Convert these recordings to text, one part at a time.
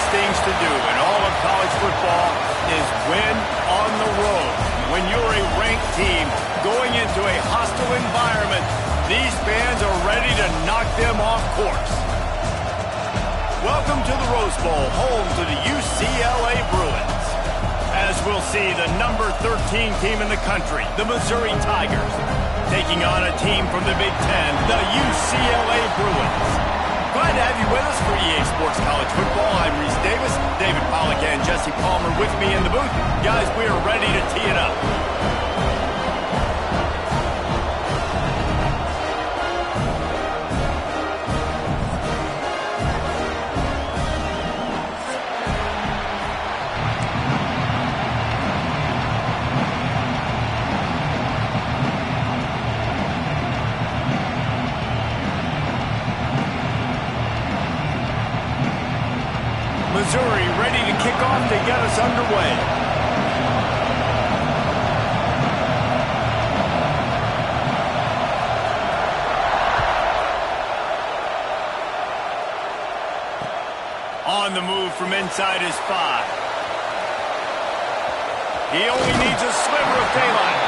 things to do in all of college football is win on the road. When you're a ranked team going into a hostile environment, these fans are ready to knock them off course. Welcome to the Rose Bowl, home to the UCLA Bruins. As we'll see, the number 13 team in the country, the Missouri Tigers, taking on a team from the Big Ten, the UCLA Bruins. Glad to have you with us for EA Sports College Football. I'm Reese Davis, David Pollack and Jesse Palmer with me in the booth. Guys, we are ready to tee it up. Missouri ready to kick off to get us underway. On the move from inside his 5. He only needs a sliver of daylight.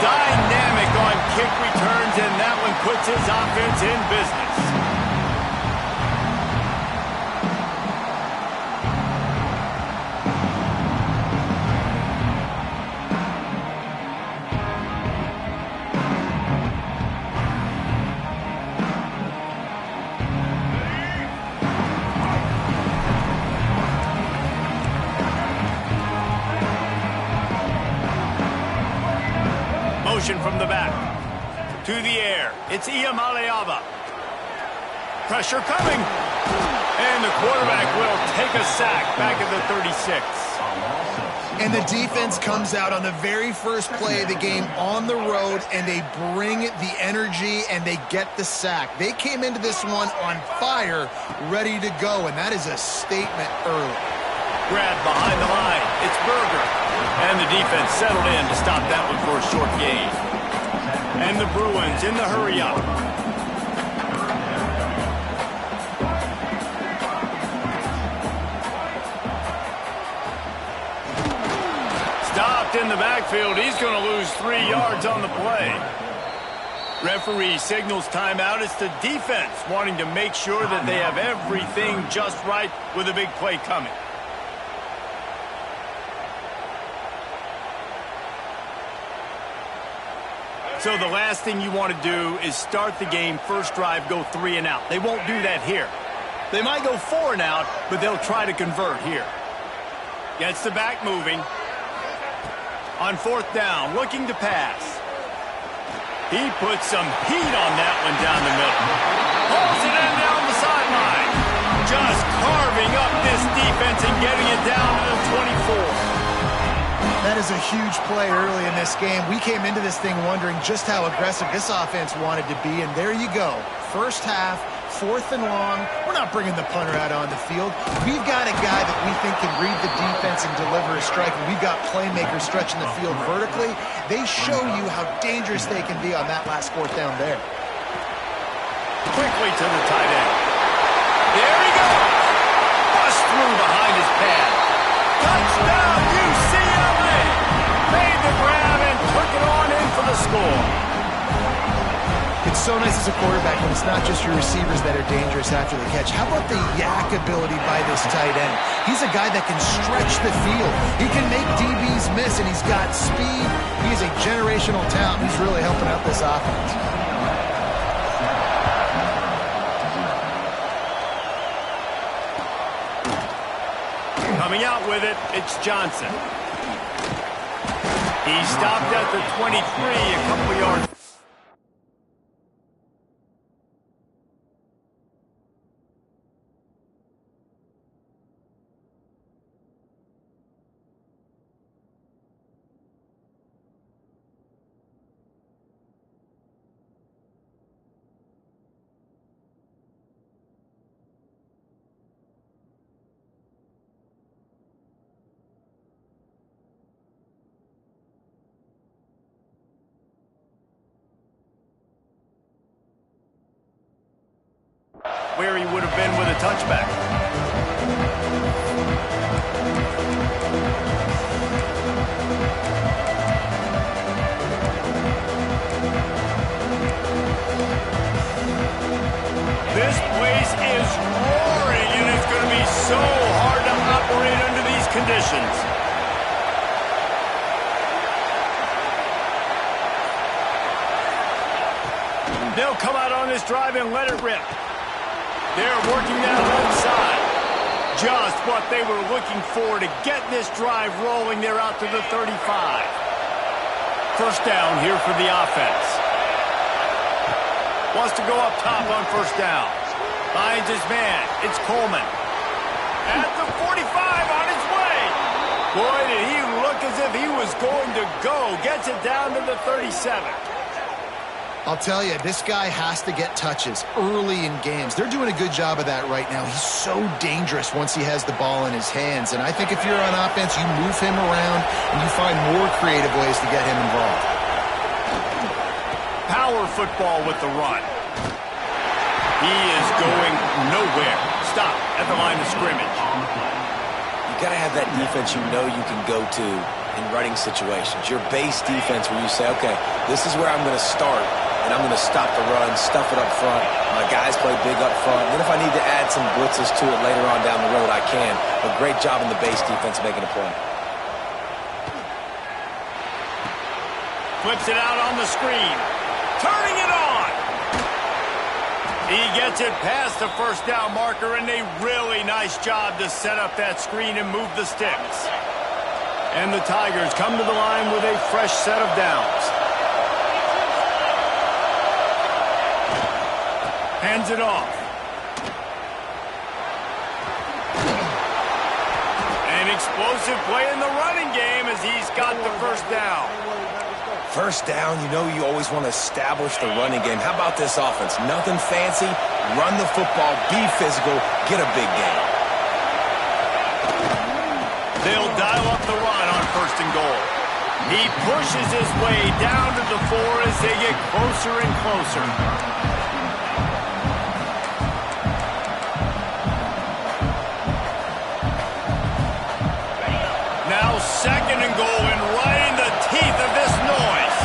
Dynamic on kick returns, and that one puts his offense in business. From the back to the air. It's Iamaleava. Pressure coming. And the quarterback will take a sack back at the 36. And the defense comes out on the very first play of the game on the road, and they bring the energy and they get the sack. They came into this one on fire, ready to go, and that is a statement early. Grab behind the line. It's Berger. And the defense settled in to stop that one for a short gain. And the Bruins in the hurry-up. Stopped in the backfield. He's going to lose 3 yards on the play. Referee signals timeout. It's the defense wanting to make sure that they have everything just right with a big play coming. So the last thing you want to do is start the game, first drive, go 3 and out. They won't do that here. They might go 4 and out, but they'll try to convert here. Gets the back moving. On 4th down, looking to pass. He puts some heat on that one down the middle. Hauls it in down the sideline. Just carving up this defense and getting it down to the 24. That is a huge play early in this game. We came into this thing wondering just how aggressive this offense wanted to be, and there you go. First half, 4th and long. We're not bringing the punter out on the field. We've got a guy that we think can read the defense and deliver a strike. We've got playmakers stretching the field vertically. They show you how dangerous they can be on that last 4th down there. Quickly to the tight end. There he goes. Bust through behind his pad. Touchdown, UCLA! Made the grab and took it on in for the score. It's so nice as a quarterback when it's not just your receivers that are dangerous after the catch. How about the yak ability by this tight end? He's a guy that can stretch the field. He can make DBs miss, and he's got speed. He's a generational talent who's really helping out this offense. Coming out with it, it's Johnson. He stopped at the 23, a couple yards. Where he would have been with a touchback. formations. They'll come out on this drive and let it rip. They're working that left side. Just what they were looking for to get this drive rolling. They're out to the 35. First down here for the offense. Wants to go up top on first down. Finds his man. It's Coleman. At the 45 on his way. Boy, did he look as if he was going to go. Gets it down to the 37. I'll tell you, this guy has to get touches early in games. They're doing a good job of that right now. He's so dangerous once he has the ball in his hands. And I think if you're on offense, you move him around and you find more creative ways to get him involved. Power football with the run. He is going nowhere. Stop at the line of scrimmage. You got to have that defense you know you can go to in running situations. Your base defense where you say, okay, this is where I'm going to start. And I'm going to stop the run, stuff it up front. My guys play big up front. Then if I need to add some blitzes to it later on down the road, I can. But great job in the base defense making a play. Flips it out on the screen. Turning it on. He gets it past the first down marker, and a really nice job to set up that screen and move the sticks. And the Tigers come to the line with a fresh set of downs. Hands it off. An explosive play in the running game as he's got the first down. First down, you know you always want to establish the running game. How about this offense? Nothing fancy. Run the football, be physical, get a big gain. They'll dial up the run on first and goal. He pushes his way down to the 4 as they get closer and closer. Now second and goal, and right in the teeth of this noise.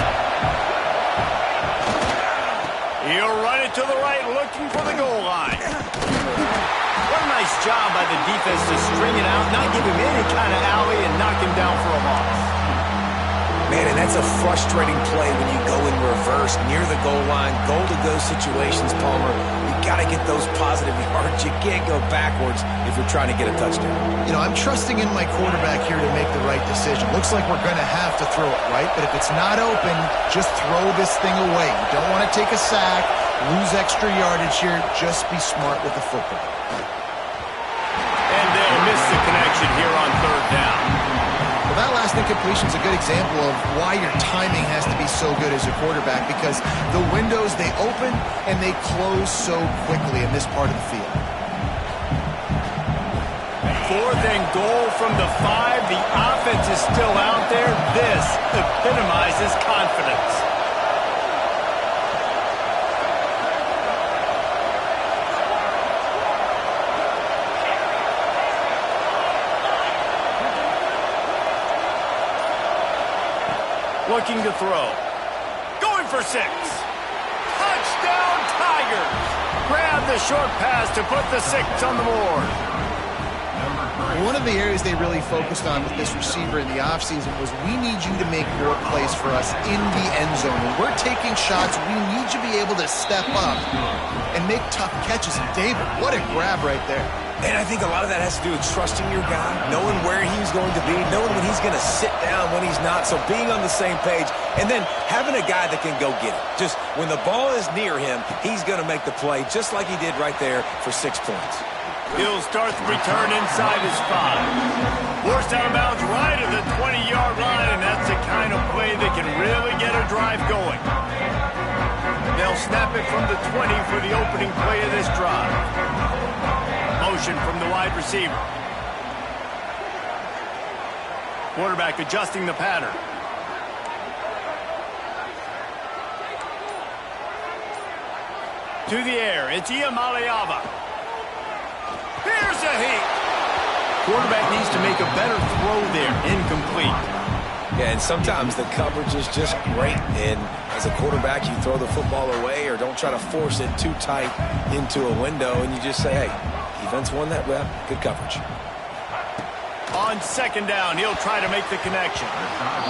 He'll run it to the right, looking for the goal line. What a nice job by the defense to string it out, not give him any kind of alley, and knock him down for a loss. Man, and that's a frustrating play when you go in reverse near the goal line, goal-to-go situations, Palmer. You got to get those positive yards. You can't go backwards if you're trying to get a touchdown. You know, I'm trusting in my quarterback here to make the right decision. Looks like we're going to have to throw it, right? But if it's not open, just throw this thing away. You don't want to take a sack, lose extra yardage here. Just be smart with the football. And they'll miss the connection here on third down. Well, that last incompletion is a good example of why your timing has to be so good as a quarterback, because the windows, they open and they close so quickly in this part of the field. Fourth and goal from the 5. The offense is still out there. This epitomizes confidence. Looking to throw. Going for 6. Touchdown, Tigers. Grab the short pass to put the 6 on the board. One of the areas they really focused on with this receiver in the offseason was, we need you to make more plays for us in the end zone. When we're taking shots, we need you to be able to step up and make tough catches. And David, what a grab right there. And I think a lot of that has to do with trusting your guy, knowing where he's going to be, knowing when he's going to sit down, when he's not. So being on the same page, and then having a guy that can go get it. Just when the ball is near him, he's going to make the play, just like he did right there for 6 points. He'll start the return inside his 5. Forced out of bounds right at the 20-yard line, and that's the kind of play that can really get a drive going. They'll snap it from the 20 for the opening play of this drive. Motion from the wide receiver. Quarterback adjusting the pattern. To the air, it's Iamaleava. Here's a heat. Quarterback needs to make a better throw there. Incomplete. Yeah, and sometimes the coverage is just great. And as a quarterback, you throw the football away or don't try to force it too tight into a window, and you just say, hey, defense won that rep. Good coverage. On second down, he'll try to make the connection.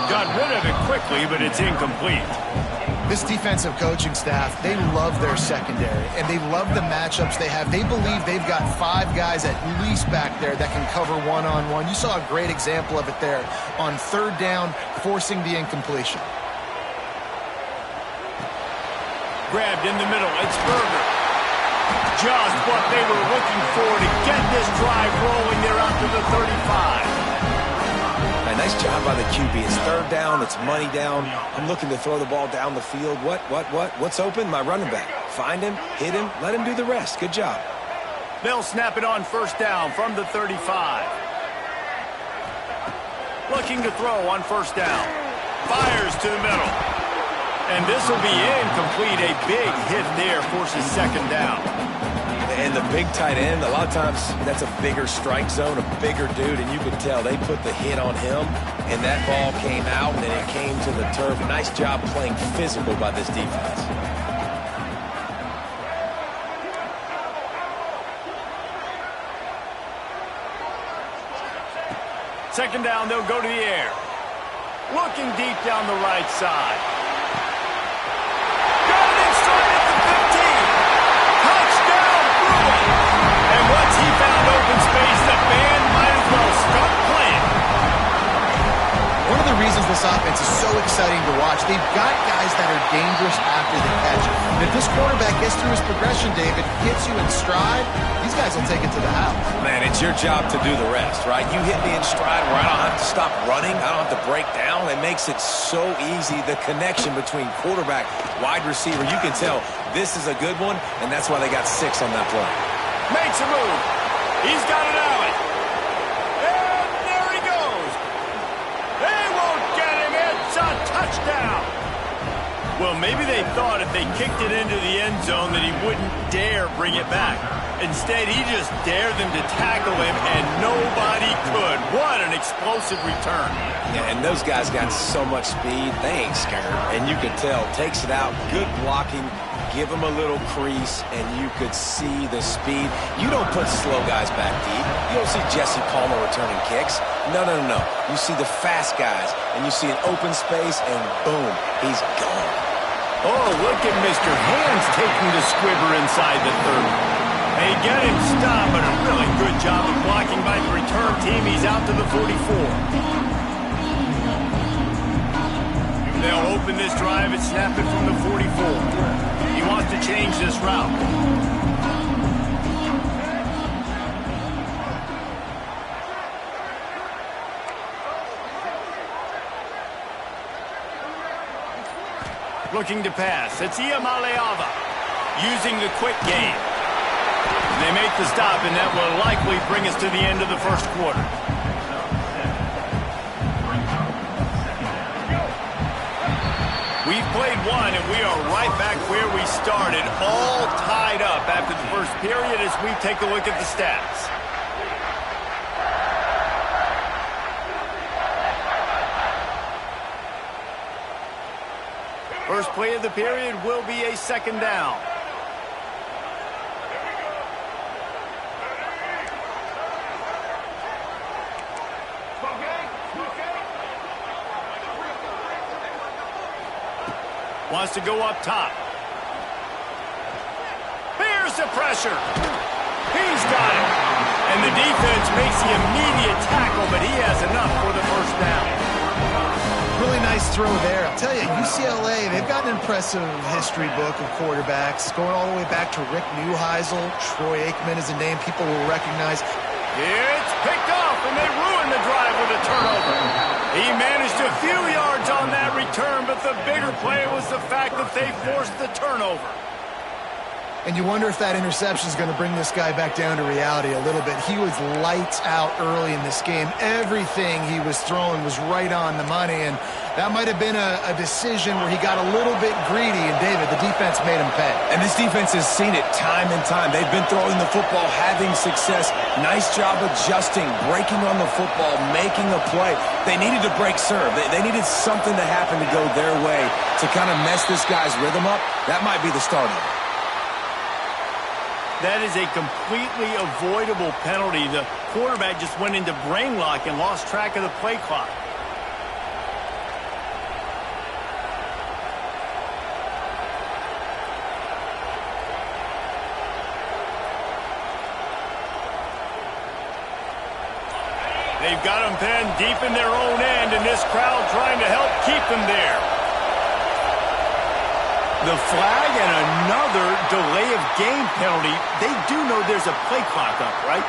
Got rid of it quickly, but it's incomplete. This defensive coaching staff, they love their secondary, and they love the matchups they have. They believe they've got 5 guys at least back there that can cover one-on-one. You saw a great example of it there on third down, forcing the incompletion. Grabbed in the middle. It's Berger. Just what they were looking for to get this drive rolling there out to the 35. Nice job by the QB. It's third down. It's money down. I'm looking to throw the ball down the field. What's open? My running back. Find him, hit him, let him do the rest. Good job. They'll snap it on first down from the 35. Looking to throw on first down. Fires to the middle. And this will be incomplete. A big hit there forces second down. And the big tight end, a lot of times that's a bigger strike zone, a bigger dude, and you could tell they put the hit on him, and that ball came out, and it came to the turf. Nice job playing physical by this defense. Second down, they'll go to the air. Looking deep down the right side. Got it in stride at the 15. Touchdown, Brewer. And once he found open space, the band might as well start playing. One of the reasons this offense is so exciting to watch, they've got guys that are dangerous after the catch. And if this quarterback gets through his progression, David, gets you in stride, these guys will take it to the house. Man, it's your job to do the rest, right? You hit me in stride where I don't have to stop running. I don't have to break down. It makes it so easy. The connection between quarterback, wide receiver, you can tell this is a good one, and that's why they got 6 on that play. Makes a move. He's got it out. And there he goes. They won't get him. It's a touchdown. Well, maybe they thought if they kicked it into the end zone that he wouldn't dare bring it back. Instead, he just dared them to tackle him, and nobody could. What an explosive return. Yeah, and those guys got so much speed, they ain't scared. And you could tell, takes it out, good blocking, give him a little crease, and you could see the speed. You don't put slow guys back deep. You don't see Jesse Palmer returning kicks. No. You see the fast guys, and you see an open space, and boom, he's gone. Oh, look at Mr. Hands taking the squibber inside the 30. They get him stopped, but a really good job of blocking by the return team. He's out to the 44. They'll open this drive and snap it from the 44. He wants to change this route. Looking to pass. It's Iamaleava using the quick game. They make the stop, and that will likely bring us to the end of the first quarter. We've played one, and we are right back where we started, all tied up after the first period as we take a look at the stats. First play of the period will be a second down. Wants to go up top. Here's the pressure. He's got it. And the defense makes the immediate tackle, but he has enough for the first down. Really nice throw there. I'll tell you, UCLA, they've got an impressive history book of quarterbacks, going all the way back to Rick Neuheisel. Troy Aikman is a name people will recognize. It's picked off, and they ruin the drive with a turnover. He managed a few yards on that return, but the bigger play was the fact that they forced the turnover. And you wonder if that interception is going to bring this guy back down to reality a little bit. He was lights out early in this game. Everything he was throwing was right on the money, and that might have been a decision where he got a little bit greedy, and David, the defense made him pay. And this defense has seen it time and time. They've been throwing the football, having success. Nice job adjusting, breaking on the football, making a play. They needed to break serve. They needed something to happen to go their way to kind of mess this guy's rhythm up. That might be the start of it. That is a completely avoidable penalty. The quarterback just went into brain lock and lost track of the play clock. They've got them pinned deep in their own end, and this crowd trying to help keep them there. The flag and another delay of game penalty. They do know there's a play clock up, right?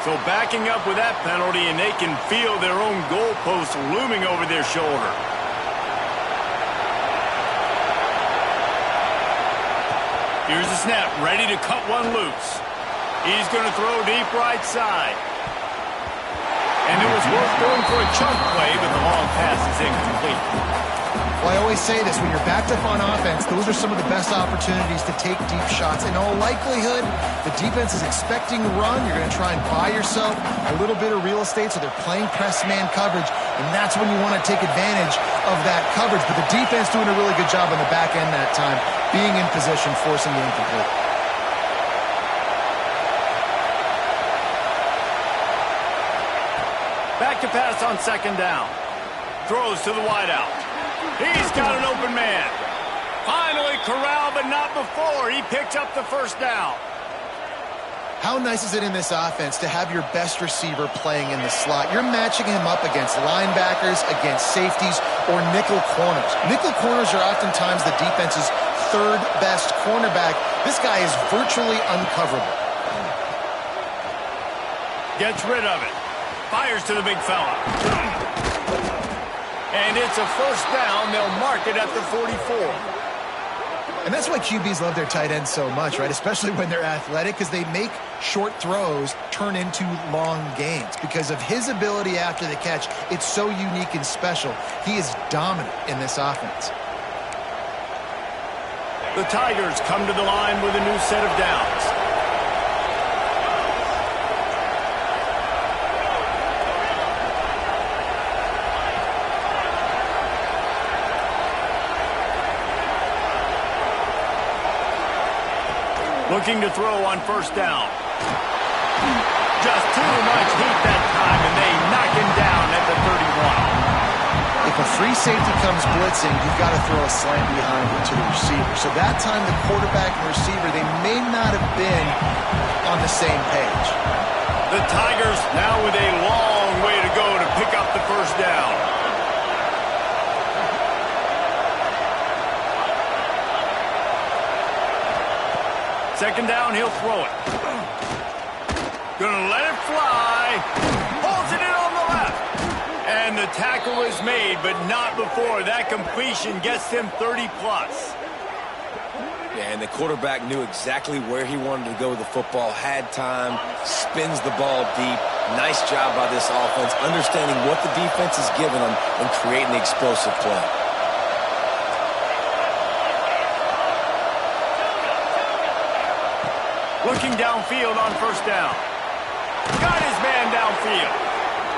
So backing up with that penalty, and they can feel their own goalpost looming over their shoulder. Here's the snap, ready to cut one loose. He's going to throw deep right side. And it was worth going for a chunk play, but the long pass is incomplete. Well, I always say this, when you're backed up on offense, those are some of the best opportunities to take deep shots. In all likelihood, the defense is expecting a run. You're going to try and buy yourself a little bit of real estate, so they're playing press man coverage, and that's when you want to take advantage of that coverage. But the defense doing a really good job on the back end that time, being in position, forcing the incomplete. Back to pass on second down. Throws to the wideout. He's got an open man. Finally corralled, but not before. He picked up the first down. How nice is it in this offense to have your best receiver playing in the slot? You're matching him up against linebackers, against safeties, or nickel corners. Nickel corners are oftentimes the defense's third best cornerback. This guy is virtually uncoverable. Gets rid of it. Fires to the big fella. And it's a first down. They'll mark it at the 44. And that's why QBs love their tight ends so much, right? Especially when they're athletic, because they make short throws turn into long gains. Because of his ability after the catch, it's so unique and special. He is dominant in this offense. The Tigers come to the line with a new set of downs. Looking to throw on first down. Just too much heat that time, and they knock him down at the 31. If a free safety comes blitzing, you've got to throw a slant behind it to the receiver. So that time the quarterback and receiver, they may not have been on the same page. The Tigers now with a long way to go to pick up the first down. Second down, he'll throw it. Gonna let it fly. Holds it in on the left. And the tackle is made, but not before. That completion gets him 30-plus. Yeah, and the quarterback knew exactly where he wanted to go with the football, had time, spins the ball deep. Nice job by this offense, understanding what the defense is giving them and creating the explosive play. Looking downfield on first down. Got his man downfield.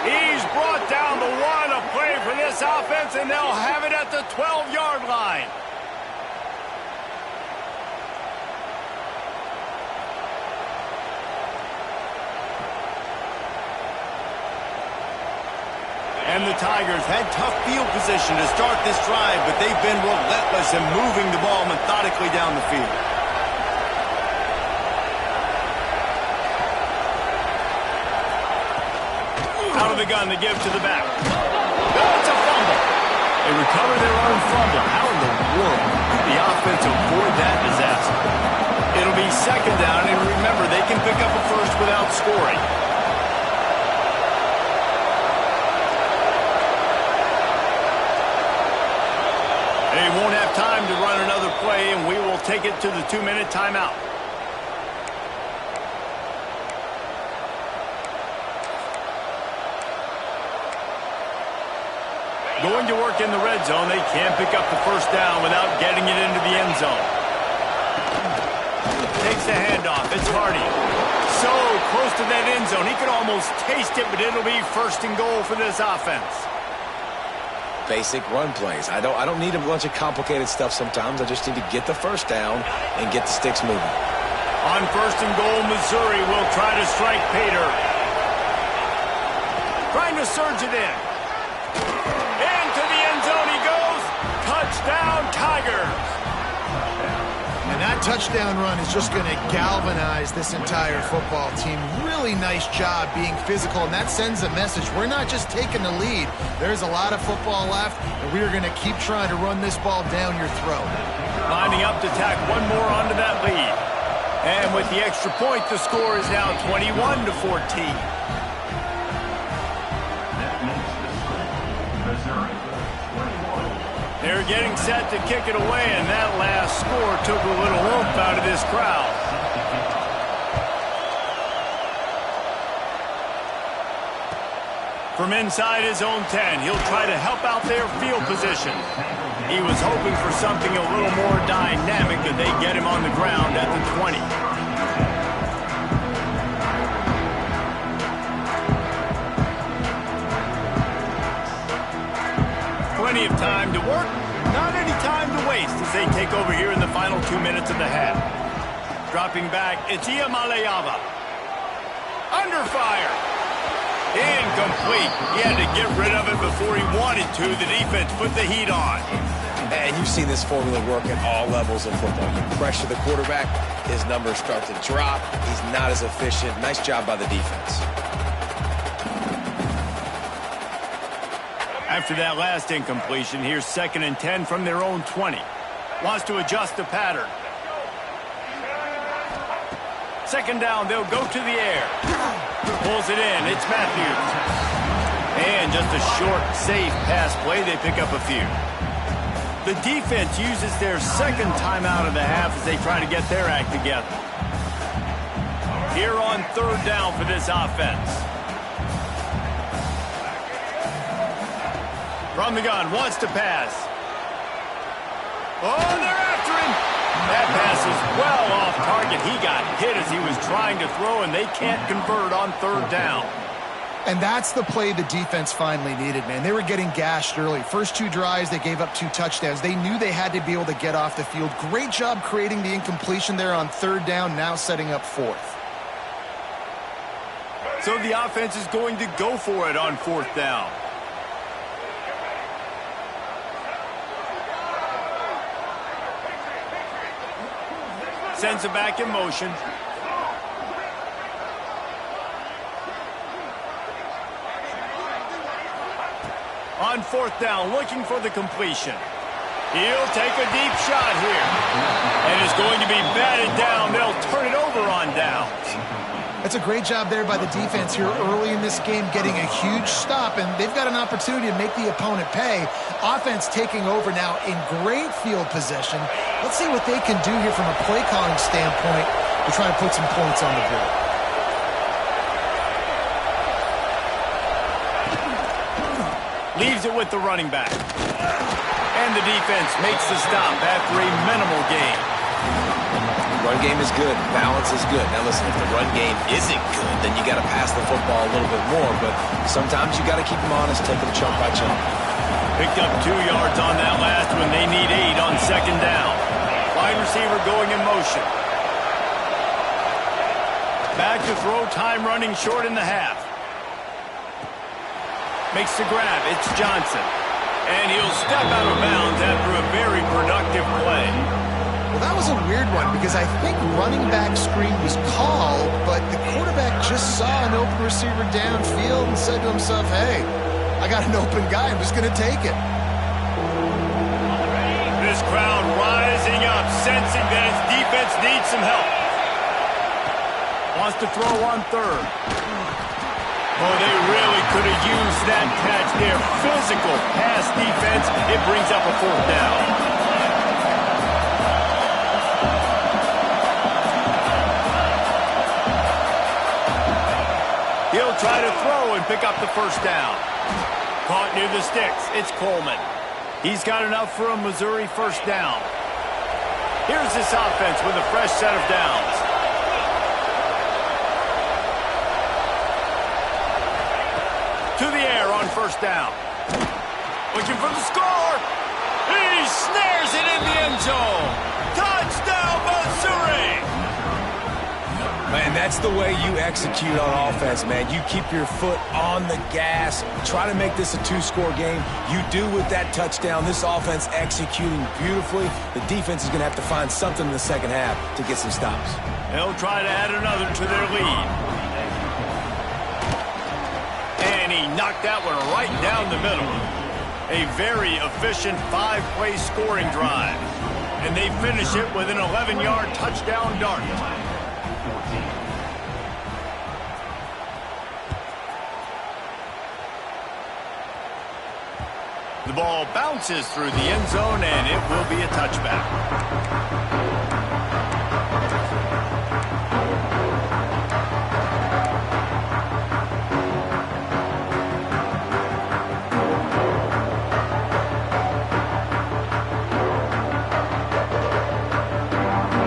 He's brought down the one, a play for this offense, and they'll have it at the 12-yard line. And the Tigers had tough field position to start this drive, but they've been relentless in moving the ball methodically down the field. Out of the gun to give to the back. That's a fumble. They recover their own fumble. How in the world did the offense avoid that disaster? It'll be second down, and remember, they can pick up a first without scoring. They won't have time to run another play, and we will take it to the 2-minute timeout. Going to work in the red zone. They can't pick up the first down without getting it into the end zone. Takes the handoff. It's Hardy. So close to that end zone. He could almost taste it, but it'll be first and goal for this offense. Basic run plays. I don't need a bunch of complicated stuff sometimes. I just need to get the first down and get the sticks moving. On first and goal, Missouri will try to strike Pater. Trying to surge it in. Into the end zone he goes. Touchdown, Tigers. And that touchdown run is just going to galvanize this entire football team. Really nice job being physical, and that sends a message. We're not just taking the lead. There's a lot of football left, and we are going to keep trying to run this ball down your throat. Lining up to tack one more onto that lead. And with the extra point, the score is now 21-14. They're getting set to kick it away, and that last score took a little oomph out of this crowd. From inside his own 10, he'll try to help out their field position. He was hoping for something a little more dynamic, that they get him on the ground at the 20. Plenty of time to work, not any time to waste as they take over here in the final 2 minutes of the half. Dropping back, it's Iamaleava. Under fire. Incomplete. He had to get rid of it before he wanted to. The defense put the heat on. And you've seen this formula work at all levels of football. You pressure the quarterback, his numbers start to drop. He's not as efficient. Nice job by the defense. After that last incompletion, here's 2nd and 10 from their own 20. Wants to adjust the pattern. 2nd down, they'll go to the air. Pulls it in, it's Matthews. And just a short, safe pass play, they pick up a few. The defense uses their 2nd timeout of the half as they try to get their act together. Here on 3rd down for this offense. From the gun, wants to pass. Oh, they're after him. That pass is well off target. He got hit as he was trying to throw, and they can't convert on 3rd down. And that's the play the defense finally needed, man. They were getting gashed early. First 2 drives, they gave up 2 touchdowns. They knew they had to be able to get off the field. Great job creating the incompletion there on 3rd down, now setting up 4th. So the offense is going to go for it on 4th down. Sends it back in motion. On 4th down, looking for the completion. He'll take a deep shot here. And it's going to be batted down. They'll turn it over on downs. That's a great job there by the defense here early in this game, getting a huge stop, and they've got an opportunity to make the opponent pay. Offense taking over now in great field possession. Let's see what they can do here from a play calling standpoint to try to put some points on the board. Leaves it with the running back. And the defense makes the stop after a minimal gain. Run game is good. Balance is good. Now listen, if the run game isn't good, then you got to pass the football a little bit more. But sometimes you got to keep them honest, take them chunk by chunk. Picked up 2 yards on that last one. They need 8 on 2nd down. Wide receiver going in motion. Back to throw, time running short in the half. Makes the grab. It's Johnson. And he'll step out of bounds after a very productive play. Well, that was a weird one because I think running back screen was called, but the quarterback just saw an open receiver downfield and said to himself, hey, I got an open guy. I'm just going to take it. This crowd rising up, sensing that its defense needs some help. Wants to throw on 3rd. Oh, they really could have used that catch there. Physical pass defense. It brings up a 4th down. He'll try to throw and pick up the 1st down. Caught near the sticks. It's Coleman. He's got enough for a Missouri 1st down. Here's this offense with a fresh set of downs. To the air on 1st down. Looking for the score. He snares it in the end zone. Touchdown, Missouri! Man, that's the way you execute on offense, man. You keep your foot on the gas. Try to make this a two-score game. You do with that touchdown. This offense executing beautifully. The defense is going to have to find something in the second half to get some stops. They'll try to add another to their lead. And he knocked that one right down the middle. A very efficient 5-play scoring drive. And they finish it with an 11-yard touchdown dart. The ball bounces through the end zone, and it will be a touchback.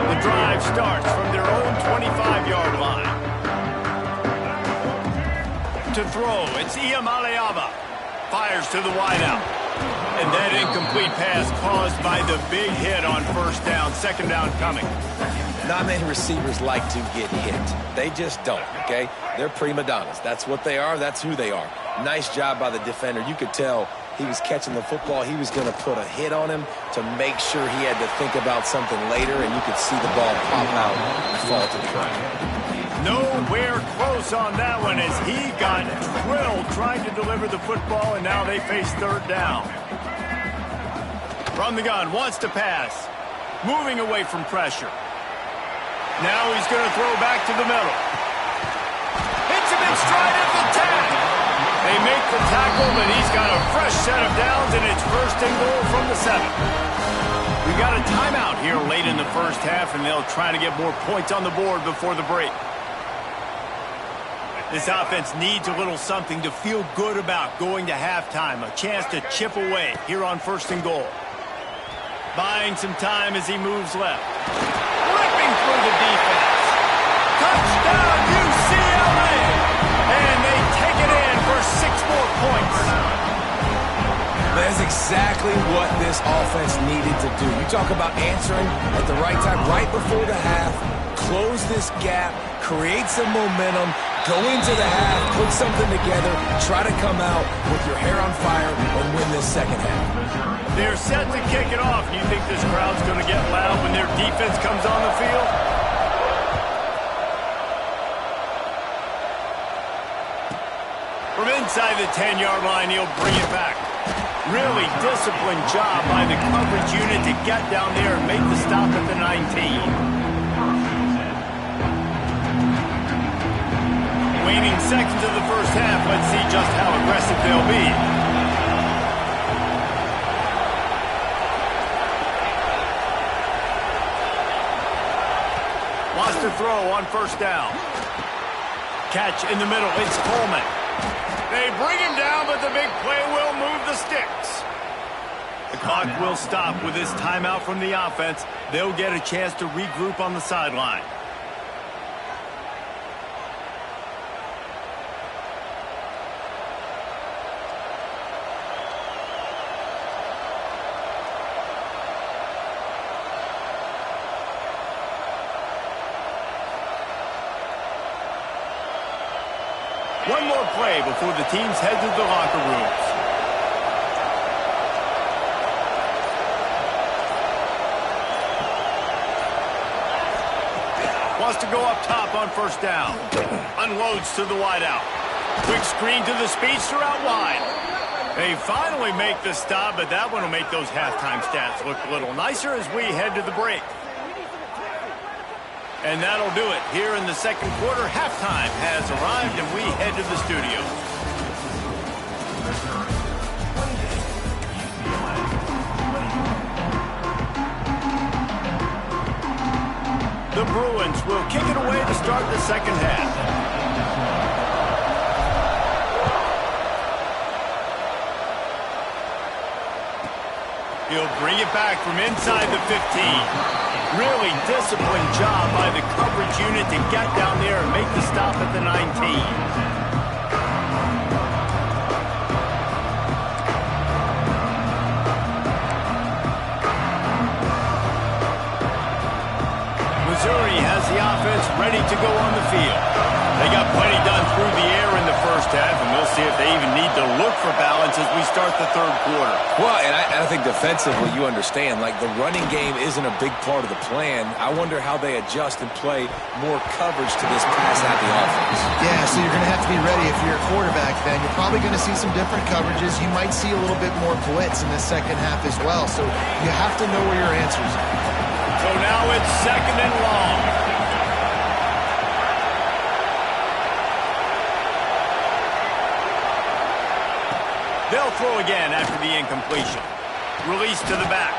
The drive starts from their own 25-yard line. To throw, it's Iamaleava. Fires to the wideout. And that incomplete pass caused by the big hit on first down. Second down coming. Not many receivers like to get hit. They just don't, okay? They're prima donnas. That's what they are. That's who they are. Nice job by the defender. You could tell he was catching the football. He was going to put a hit on him to make sure he had to think about something later, and you could see the ball pop out and fall to the ground. Nowhere close on that one as he got drilled trying to deliver the football, and now they face third down. From the gun, wants to pass. Moving away from pressure. Now he's going to throw back to the middle. Hits him in stride at the tackle. They make the tackle, but he's got a fresh set of downs, and it's first and goal from the 7. We got a timeout here late in the first half, and they'll try to get more points on the board before the break. This offense needs a little something to feel good about going to halftime. A chance to chip away here on first and goal. Buying some time as he moves left. Ripping through the defense. Touchdown, UCLA! And they take it in for 6 more points. That's exactly what this offense needed to do. You talk about answering at the right time, right before the half, close this gap, create some momentum, go into the half, put something together, try to come out with your hair on fire and win this second half. They're set to kick it off. Do you think this crowd's going to get loud when their defense comes on the field? From inside the 10-yard line, he'll bring it back. Really disciplined job by the coverage unit to get down there and make the stop at the 19. Waning seconds of the first half. Let's see just how aggressive they'll be. Wants to throw on first down. Catch in the middle. It's Coleman. They bring him down, but the big play will move the sticks. The clock will stop with this timeout from the offense. They'll get a chance to regroup on the sideline. One more play before the teams head to the locker rooms. Wants to go up top on first down. Unloads to the wideout. Quick screen to the speedster out wide. They finally make the stop, but that one will make those halftime stats look a little nicer as we head to the break. And that'll do it. Here in the second quarter, halftime has arrived, and we head to the studio. The Bruins will kick it away to start the second half. He'll bring it back from inside the 15. Really disciplined job by the coverage unit to get down there and make the stop at the 19. Missouri has the offense ready to go on the field. They got plenty done through the air in the first half, and we'll see if they even need to look for balance as we start the third quarter. Well, and I think defensively, you understand, like the running game isn't a big part of the plan. I wonder how they adjust and play more coverage to this pass-happy offense. Yeah, so you're going to have to be ready if you're a quarterback then. You're probably going to see some different coverages. You might see a little bit more blitz in the second half as well. So you have to know where your answers are. So now it's 2nd and long. They'll throw again after the incompletion. Release to the back.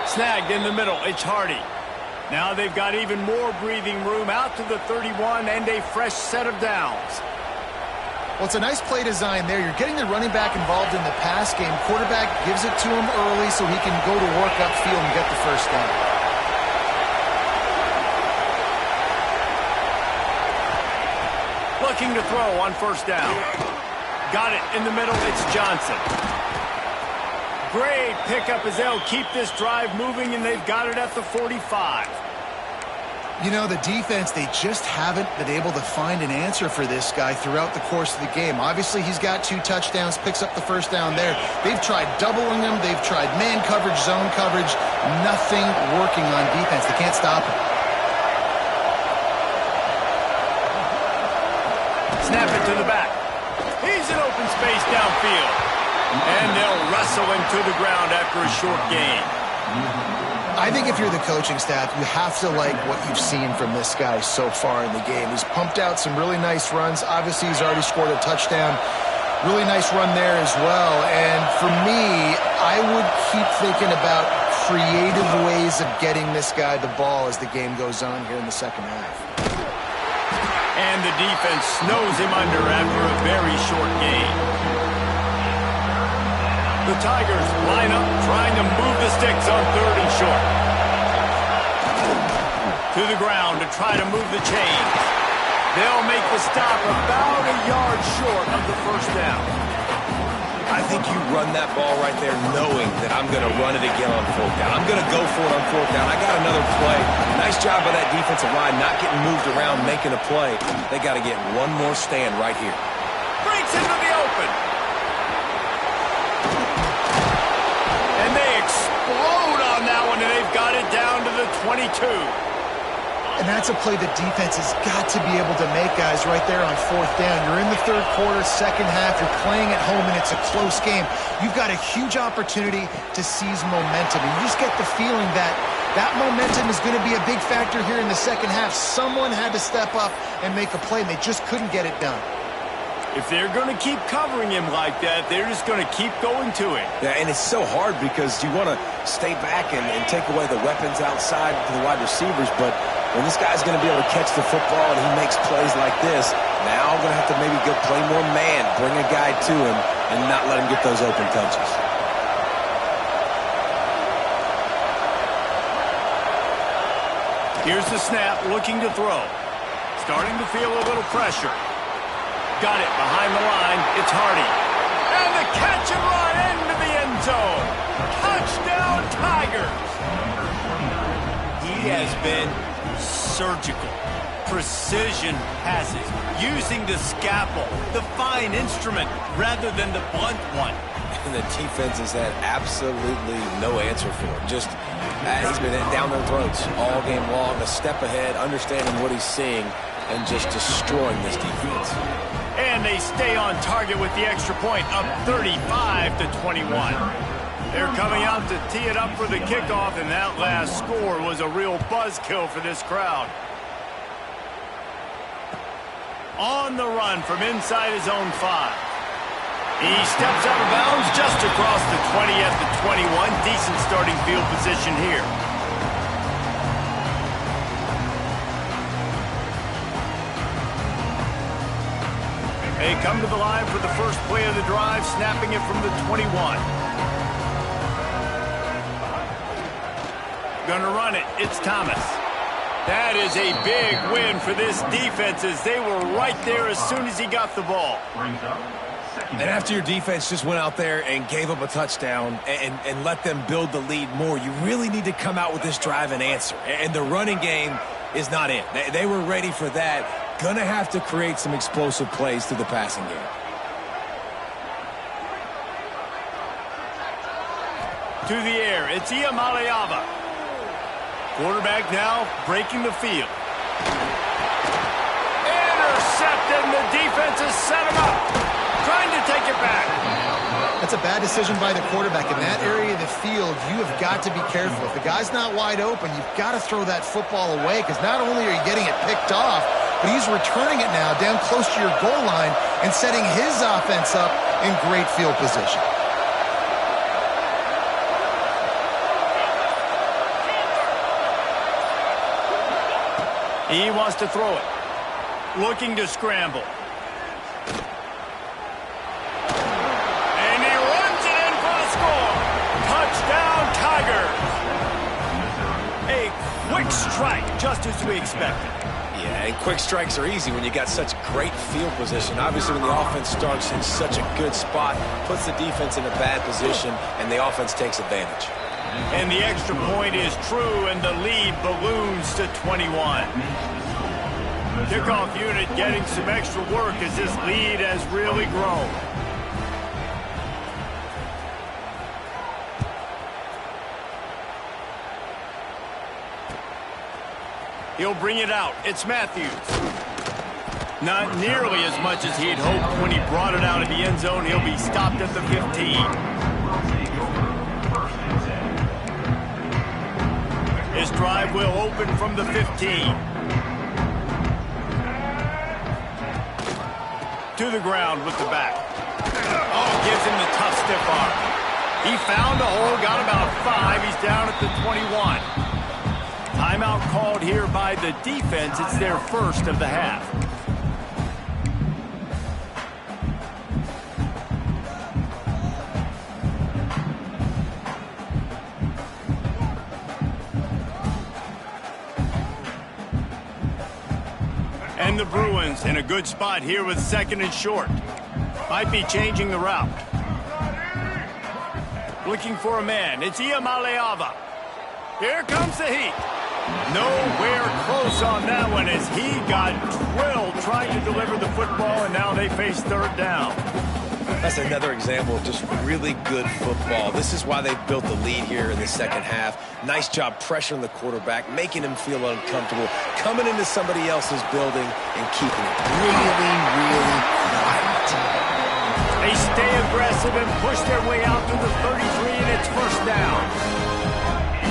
Snagged in the middle. It's Hardy. Now they've got even more breathing room out to the 31 and a fresh set of downs. Well, it's a nice play design there. You're getting the running back involved in the pass game. Quarterback gives it to him early so he can go to work upfield and get the first down. Looking to throw on first down. Got it in the middle. It's Johnson. Great pickup as they'll keep this drive moving, and they've got it at the 45. You know, the defense, they just haven't been able to find an answer for this guy throughout the course of the game. Obviously, he's got 2 touchdowns, picks up the first down there. They've tried doubling him. They've tried man coverage, zone coverage. Nothing working on defense. They can't stop him. Snap it to the back. He's in open space downfield. And they'll wrestle him to the ground after a short gain. I think if you're the coaching staff, you have to like what you've seen from this guy so far in the game. He's pumped out some really nice runs. Obviously, he's already scored a touchdown. Really nice run there as well. And for me, I would keep thinking about creative ways of getting this guy the ball as the game goes on here in the second half. And the defense snows him under after a very short gain. The Tigers line up trying to move the sticks on 3rd and short. To the ground to try to move the chains. They'll make the stop about a yard short of the first down. I think you run that ball right there knowing that I'm going to run it again on 4th down. I'm going to go for it on 4th down. I got another play. Nice job by that defensive line not getting moved around, making a play. They got to get one more stand right here. Breaks into the open. And they explode on that one, and they've got it down to the 22. And that's a play the defense has got to be able to make, guys, right there on 4th down. You're in the 3rd quarter, second half. You're playing at home, and it's a close game. You've got a huge opportunity to seize momentum. And you just get the feeling that that momentum is going to be a big factor here in the second half. Someone had to step up and make a play, and they just couldn't get it done. If they're going to keep covering him like that, they're just going to keep going to it. Yeah, and it's so hard because you want to stay back and take away the weapons outside to the wide receivers, but when this guy's going to be able to catch the football and he makes plays like this, now I'm going to have to maybe go play more man, bring a guy to him, and not let him get those open touches. Here's the snap, looking to throw. Starting to feel a little pressure. Got it behind the line. It's Hardy. And the catch and run into the end zone. Touchdown, Tigers. He has been surgical. Precision passes. Using the scalpel, the fine instrument, rather than the blunt one. And the defense has had absolutely no answer for him. Just, he's been down their throats all game long, a step ahead, understanding what he's seeing, and just destroying this defense. And they stay on target with the extra point, up 35-21. They're coming out to tee it up for the kickoff, and that last score was a real buzzkill for this crowd. On the run from inside his own 5. He steps out of bounds just across the 20 at the 21. Decent starting field position here. They come to the line for the first play of the drive, snapping it from the 21. Gonna run it. It's Thomas. That is a big win for this defense as they were right there as soon as he got the ball. And after your defense just went out there and gave up a touchdown and let them build the lead more, you really need to come out with this drive and answer. And the running game is not it. They were ready for that. Gonna have to create some explosive plays through the passing game. To the air, it's Iamaleava. Quarterback now breaking the field. Intercepted, and the defense has set him up. Trying to take it back. That's a bad decision by the quarterback. In that area of the field, you have got to be careful. If the guy's not wide open, you've got to throw that football away because not only are you getting it picked off, but he's returning it now down close to your goal line and setting his offense up in great field position. He wants to throw it. Looking to scramble. And he runs it in for the score. Touchdown, Tigers. A quick strike, just as we expected. Yeah, and quick strikes are easy when you got such great field position. Obviously, when the offense starts in such a good spot, puts the defense in a bad position, and the offense takes advantage. And the extra point is true, and the lead balloons to 21. Kickoff unit getting some extra work as this lead has really grown. He'll bring it out. It's Matthews. Not nearly as much as he'd hoped when he brought it out of the end zone. He'll be stopped at the 15. His drive will open from the 15. To the ground with the back. Oh, gives him the tough stiff arm. He found a hole, got about 5. He's down at the 21. Timeout called here by the defense. It's their first of the half. And the Bruins in a good spot here with second and short. Might be changing the route. Looking for a man. It's Iamaleava. Here comes the heat. Nowhere close on that one as he got drilled trying to deliver the football, and now they face third down. That's another example of just really good football. This is why they built the lead here in the second half. Nice job pressuring the quarterback, making him feel uncomfortable, coming into somebody else's building and keeping it really, really quiet. They stay aggressive and push their way out to the 33, and it's first down.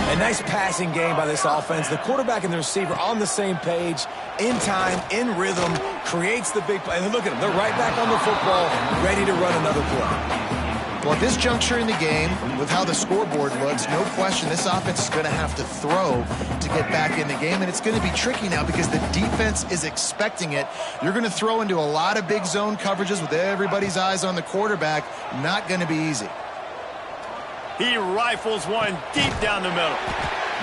A nice passing game by this offense. The quarterback and the receiver on the same page, in time, in rhythm, creates the big play. And look at them. They're right back on the football, ready to run another play. Well, at this juncture in the game, with how the scoreboard looks, no question this offense is going to have to throw to get back in the game. And it's going to be tricky now because the defense is expecting it. You're going to throw into a lot of big zone coverages with everybody's eyes on the quarterback. Not going to be easy. He rifles one deep down the middle.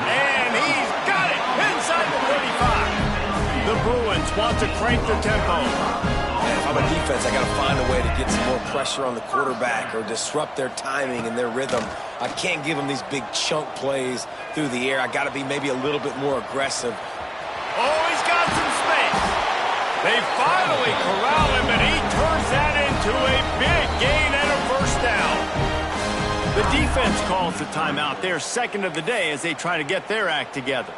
And he's got it inside the 35. The Bruins want to crank the tempo. And if I'm a defense, I got to find a way to get some more pressure on the quarterback or disrupt their timing and their rhythm. I can't give them these big chunk plays through the air. I got to be maybe a little bit more aggressive. Oh, he's got some space. They finally corral him, and he turns that into a big gain and a first down. The defense calls the timeout. They're second of the day as they try to get their act together.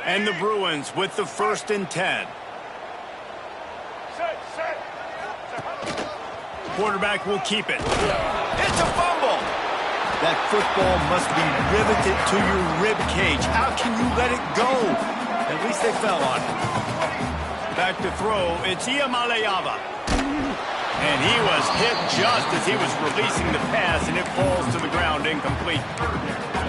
And the Bruins with the 1st and 10. Quarterback will keep it. It's a fumble. That football must be riveted to your rib cage. How can you let it go? At least they fell on it. Back to throw. It's Iamaleava. And he was hit just as he was releasing the pass, and it falls to the ground incomplete.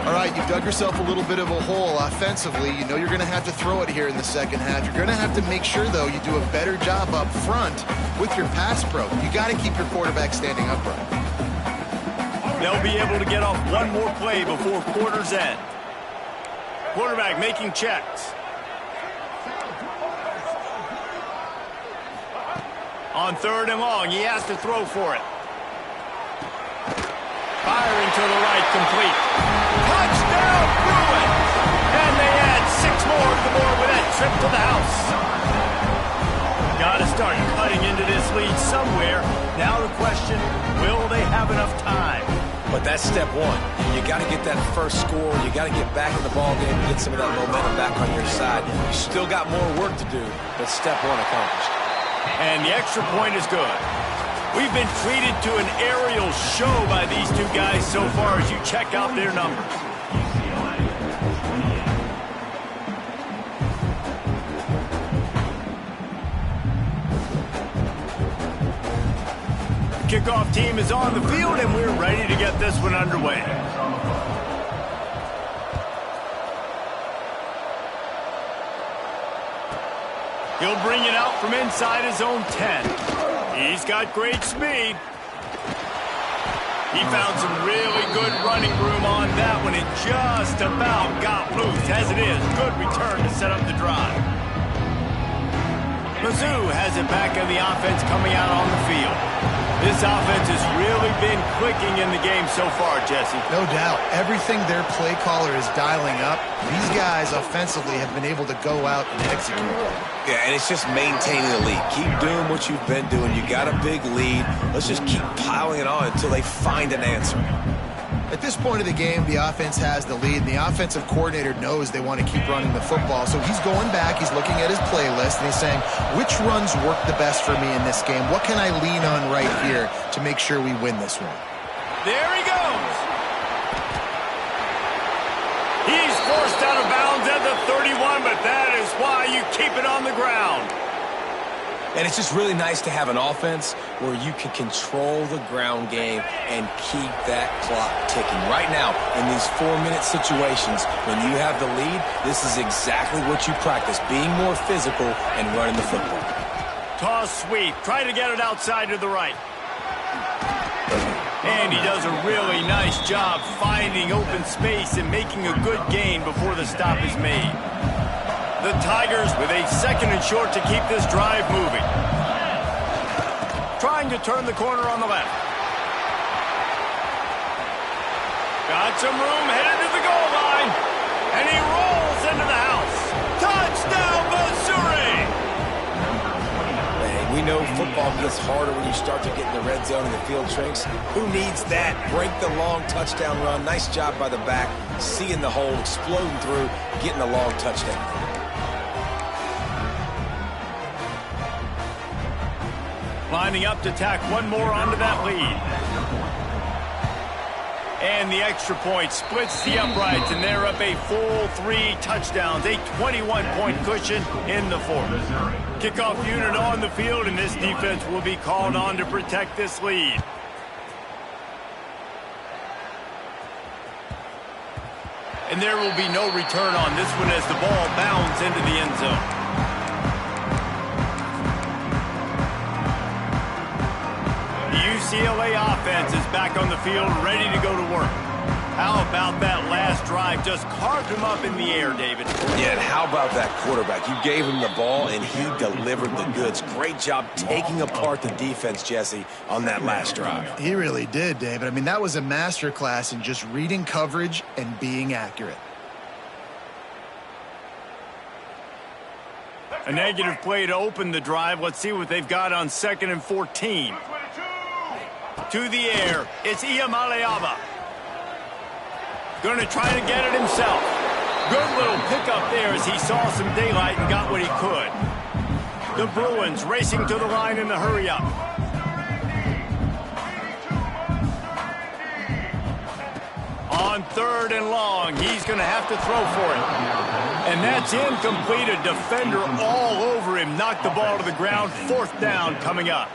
All right, you've dug yourself a little bit of a hole offensively. You know you're going to have to throw it here in the second half. You're going to have to make sure, though, you do a better job up front with your pass pro. You got to keep your quarterback standing upright. They'll be able to get off one more play before quarter's end. Quarterback making checks. On 3rd and long, he has to throw for it. Firing to the right, complete. Touchdown, Bruins! And they add 6 more to the board with that trip to the house. Got to start cutting into this lead somewhere. Now the question, will they have enough time? But that's step one. You got to get that first score. You got to get back in the ball game and get some of that momentum back on your side. You still got more work to do, but step one accomplished. And the extra point is good. We've been treated to an aerial show by these two guys so far as you check out their numbers. The kickoff team is on the field, and we're ready to get this one underway. He'll bring it out from inside his own 10. He's got great speed. He found some really good running room on that one. It just about got loose. As it is, good return to set up the drive. Mizzou has it back in the offense coming out on the field. This offense has really been clicking in the game so far, Jesse. No doubt. Everything their play caller is dialing up, these guys offensively have been able to go out and execute. Yeah, and it's just maintaining the lead. Keep doing what you've been doing. You got a big lead. Let's just keep piling it on until they find an answer. At this point of the game, the offense has the lead, and the offensive coordinator knows they want to keep running the football. So he's going back, he's looking at his playlist, and he's saying, which runs work the best for me in this game? What can I lean on right here to make sure we win this one? There he goes. He's forced out of bounds at the 31, but that is why you keep it on the ground. And it's just really nice to have an offense where you can control the ground game and keep that clock ticking. Right now, in these 4-minute situations, when you have the lead, this is exactly what you practice, being more physical and running the football. Toss sweep. Try to get it outside to the right. And he does a really nice job finding open space and making a good gain before the stop is made. The Tigers with a 2nd and short to keep this drive moving. Trying to turn the corner on the left. Got some room, headed to the goal line. And he rolls into the house. Touchdown, Missouri! Man, we know football gets harder when you start to get in the red zone and the field shrinks. Who needs that? Break the long touchdown run. Nice job by the back. Seeing the hole, exploding through, getting a long touchdown. Lining up to tack one more onto that lead. And the extra point splits the uprights, and they're up a full 3 touchdowns, a 21-point cushion in the 4th. Kickoff unit on the field, and this defense will be called on to protect this lead. And there will be no return on this one as the ball bounds into the end zone. UCLA offense is back on the field, ready to go to work. How about that last drive? Just carved him up in the air, David. Yeah, and how about that quarterback? You gave him the ball, and he delivered the goods. Great job taking apart the defense, Jesse, on that last drive. He really did, David. I mean, that was a masterclass in just reading coverage and being accurate. A negative play to open the drive. Let's see what they've got on 2nd and 14. To the air, it's Iamaleava. Going to try to get it himself. Good little pickup there as he saw some daylight and got what he could. The Bruins racing to the line in the hurry-up. On 3rd and long, he's going to have to throw for it. And that's incomplete. A defender all over him. Knocked the ball to the ground. 4th down coming up.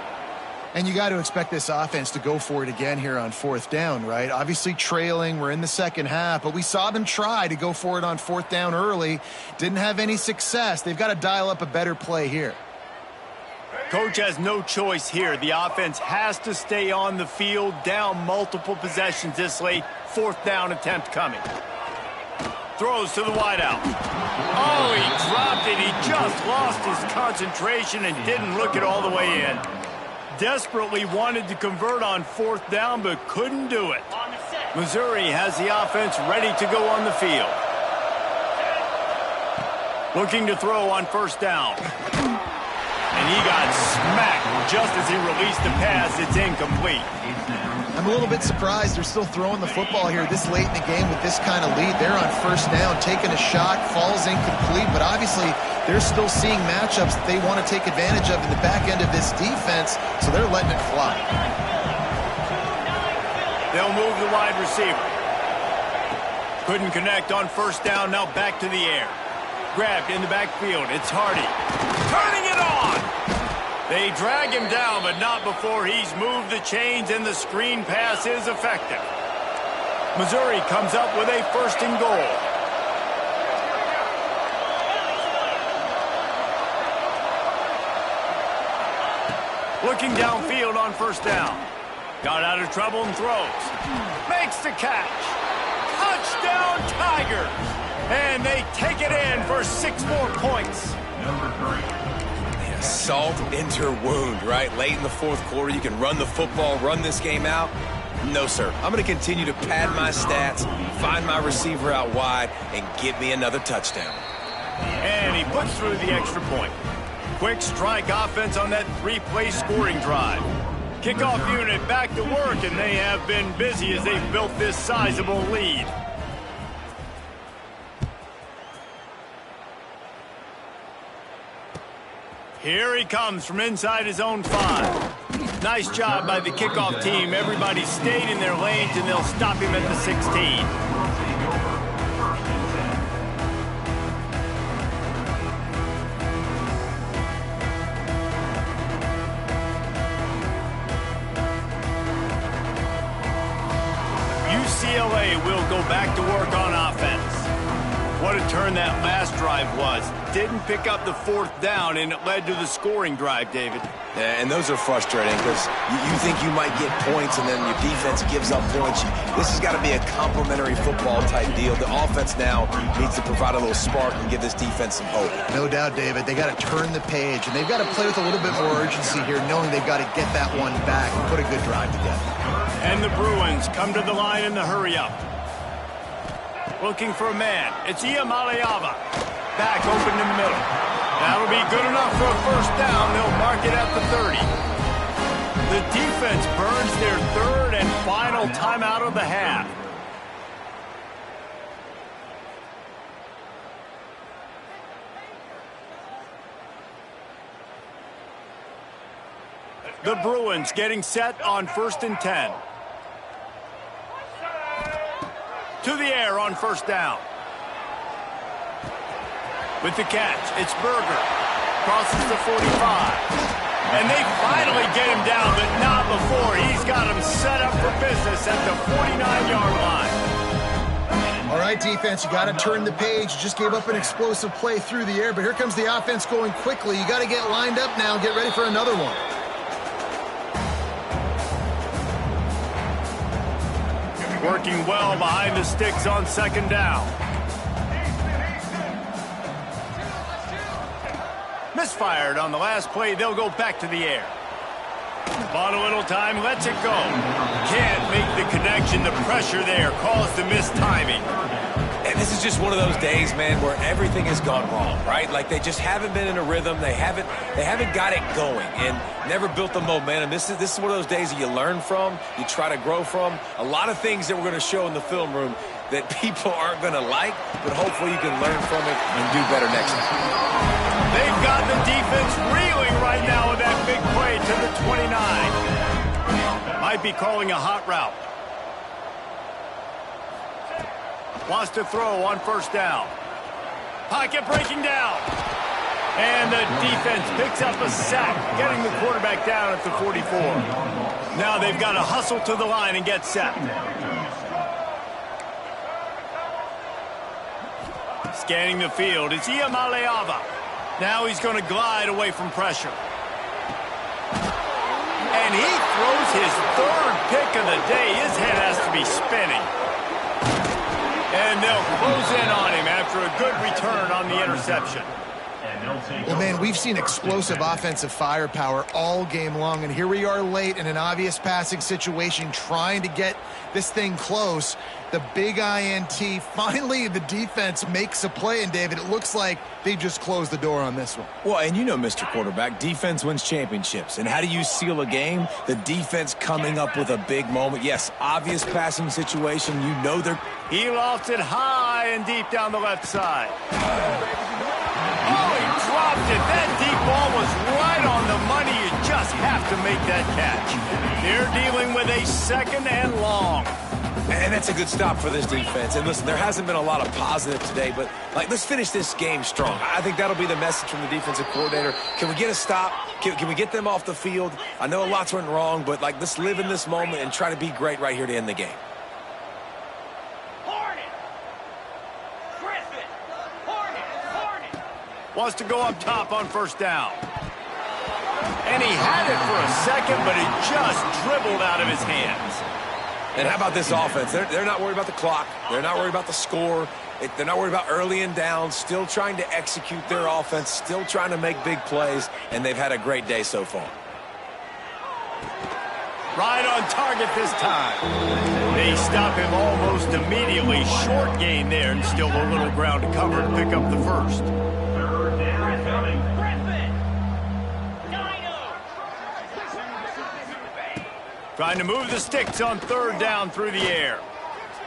And you got to expect this offense to go for it again here on 4th down, right? Obviously trailing, we're in the 2nd half, but we saw them try to go for it on 4th down early. Didn't have any success. They've got to dial up a better play here. Coach has no choice here. The offense has to stay on the field, down multiple possessions this late. 4th down attempt coming. Throws to the wideout. Oh, he dropped it. He just lost his concentration and didn't look it all the way in. Desperately wanted to convert on 4th down, but couldn't do it. Missouri has the offense ready to go on the field. Looking to throw on 1st down. And he got smacked just as he released the pass. It's incomplete. I'm a little bit surprised they're still throwing the football here this late in the game with this kind of lead. They're on 1st down, taking a shot, falls incomplete, but obviously they're still seeing matchups that they want to take advantage of in the back end of this defense, so they're letting it fly. They'll move the wide receiver. Couldn't connect on 1st down, now back to the air. Grabbed in the backfield, it's Hardy. Turning it on! They drag him down, but not before he's moved the chains and the screen pass is effective. Missouri comes up with a 1st and goal. Looking downfield on 1st down. Got out of trouble and throws. Makes the catch. Touchdown Tigers! And they take it in for 6 more points. Number 3. Salt into her wound, right? Late in the 4th quarter, you can run the football, run this game out. No, sir. I'm going to continue to pad my stats, find my receiver out wide, and get me another touchdown. And he puts through the extra point. Quick strike offense on that 3-play scoring drive. Kickoff unit back to work, and they have been busy as they've built this sizable lead. Here he comes from inside his own 5. Nice job by the kickoff team. Everybody stayed in their lanes, and they'll stop him at the 16. UCLA will go back to work on offense. What a turn that last drive was. Didn't pick up the 4th down, and it led to the scoring drive, David. Yeah, and those are frustrating because you think you might get points, and then your defense gives up points. This has got to be a complementary football type deal. The offense now needs to provide a little spark and give this defense some hope. No doubt, David. They got to turn the page, and they've got to play with a little bit more urgency here, knowing they've got to get that one back and put a good drive together. And the Bruins come to the line in the hurry-up. Looking for a man. It's Iamaleava. Back open in the middle. That'll be good enough for a 1st down. They'll mark it at the 30. The defense burns their 3rd and final timeout of the half. The Bruins getting set on 1st and 10. To the air on 1st down. With the catch, it's Berger. Crosses the 45. And they finally get him down, but not before. He's got him set up for business at the 49-yard line. All right, defense, you got to turn the page. You just gave up an explosive play through the air, but here comes the offense going quickly. You got to get lined up now and get ready for another one. Working well behind the sticks on 2nd down. Misfired on the last play. They'll go back to the air. Bought a little time, lets it go. Can't make the connection. The pressure there caused the missed timing. And this is just one of those days, man, where everything has gone wrong, right? Like they just haven't been in a rhythm. They haven't got it going and never built the momentum. This is one of those days that you learn from, you try to grow from. A lot of things that we're going to show in the film room that people aren't going to like, but hopefully you can learn from it and do better next time. They've got the defense reeling right now with that big play to the 29. Might be calling a hot route. Wants to throw on 1st down. Pocket breaking down. And the defense picks up a sack, getting the quarterback down at the 44. Now they've got to hustle to the line and get set. Scanning the field, it's Iamaleava. Now he's going to glide away from pressure. And he throws his 3rd pick of the day. His head has to be spinning. And they'll close in on after a good return on the interception. Well, man, we've seen explosive offensive firepower all game long, and here we are late in an obvious passing situation trying to get this thing close. The big INT, finally the defense makes a play, and David, it looks like they just closed the door on this one. Well, and you know, Mr. Quarterback, defense wins championships. And how do you seal a game? The defense coming up with a big moment. Yes, obvious passing situation. You know they're... He lofted high and deep down the left side. Oh, he dropped it. That deep ball was right on the money. You just have to make that catch. They're dealing with a 2nd and long. And that's a good stop for this defense. And listen, there hasn't been a lot of positive today, but let's finish this game strong. I think that'll be the message from the defensive coordinator. Can we get a stop? Can we get them off the field? I know lots went wrong, but let's live in this moment and try to be great right here to end the game. Wants to go up top on 1st down. And he had it for a second, but it just dribbled out of his hands. And how about this offense? They're not worried about the clock. They're not worried about the score. They're not worried about early and down. Still trying to execute their offense. Still trying to make big plays. And they've had a great day so far. Right on target this time. They stop him almost immediately. Short gain there, and still a little ground to cover to pick up the first. Trying to move the sticks on 3rd down through the air.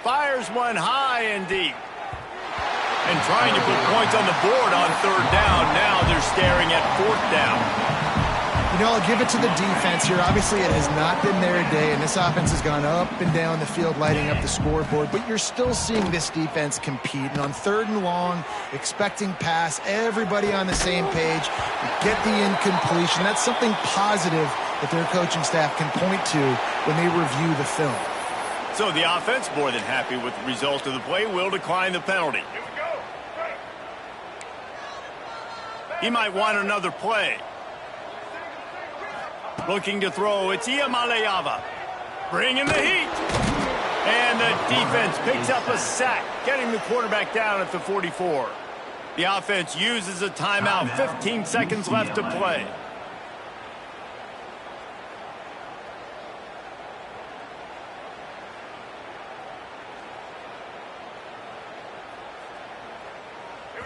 Fires one high and deep. And trying to put points on the board on 3rd down. Now they're staring at 4th down. You know, I'll give it to the defense here. Obviously, it has not been their day, and this offense has gone up and down the field lighting up the scoreboard, but you're still seeing this defense compete. And on 3rd and long, expecting pass, everybody on the same page, get the incompletion. That's something positive that their coaching staff can point to when they review the film. So the offense, more than happy with the result of the play, will decline the penalty. He might want another play. Looking to throw, it's Iamaleava. Bringing the heat. And the defense picks up a sack, getting the quarterback down at the 44. The offense uses a timeout, 15 seconds left to play.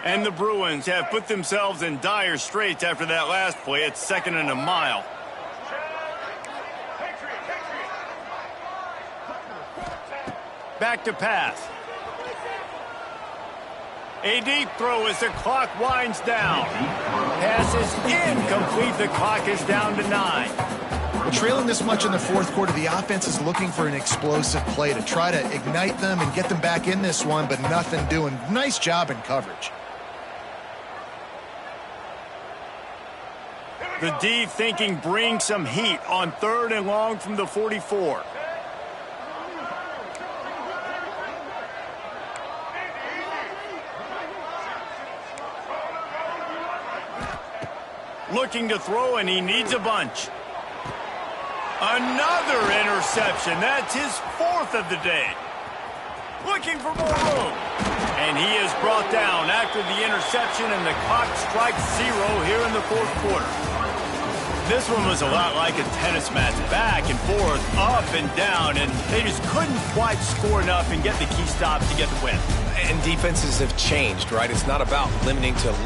And the Bruins have put themselves in dire straits after that last play. It's 2nd and a mile. Back to pass. A deep throw as the clock winds down. Pass is incomplete. The clock is down to 9. Well, trailing this much in the 4th quarter, the offense is looking for an explosive play to try to ignite them and get them back in this one, but nothing doing. Nice job in coverage. The D thinking bring some heat on 3rd and long from the 44. Looking to throw, and he needs a bunch. Another interception. That's his 4th of the day. Looking for more room. And he is brought down after the interception, and the clock strikes 0 here in the 4th quarter. This one was a lot like a tennis match, back and forth, up and down, and they just couldn't quite score enough and get the key stop to get the win. And defenses have changed, right? It's not about limiting to low